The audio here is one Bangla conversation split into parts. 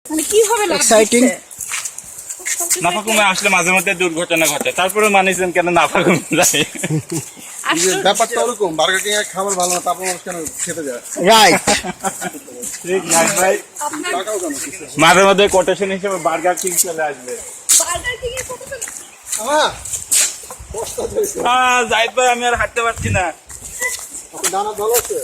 মানে কিভাবে এক্সাইটিং। নাফাকুমে আসলে মাঝে মধ্যে দুর্ঘটনা ঘটে, তারপরে মানুষজন কেন নাফাকুম যায়? ব্যাপারটা ওরকম, বার্গার কিং এর খাবার ভালো না, তারপর মানুষ কেন খেতে যায়? রাইট। ঠিক নাই ভাই, টাকাও জানো মাঝে মধ্যে কোটেশন হিসেবে বার্গার কিং চলে আসবে। জাহিদ ভাই, আমি আর হাঁটতে পারছি না। দানা ভালো আছে।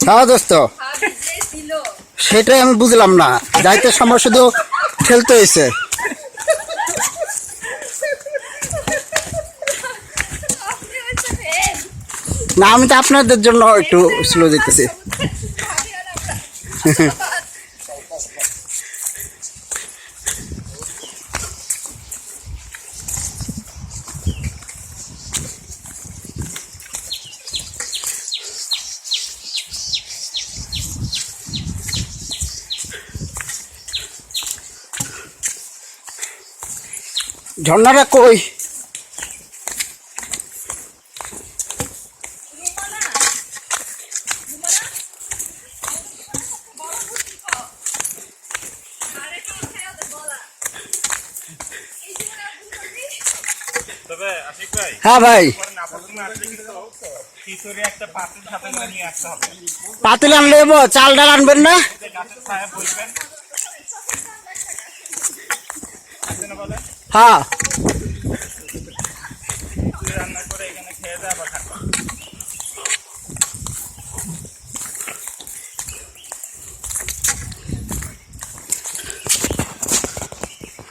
হ্যাঁ দোস্ত, সেটাই আমি বুঝলাম না। যাইতে সময় শুধু খেলতে হয়েছে। না, আমি তো আপনাদের জন্য একটু স্লো যেতেছি। ঝর্ণাটা কই? তবে আশিক ভাই, হ্যাঁ ভাই, নাফাকুমে আসলে কিন্তু খিচুড়ি একটা পাত্রের সাথে করে নিয়ে আসতে হবে। পাতিল আনলে চাল ডাল আনবেন না? গাছের ছায়া বসবেন। হ্যাঁ।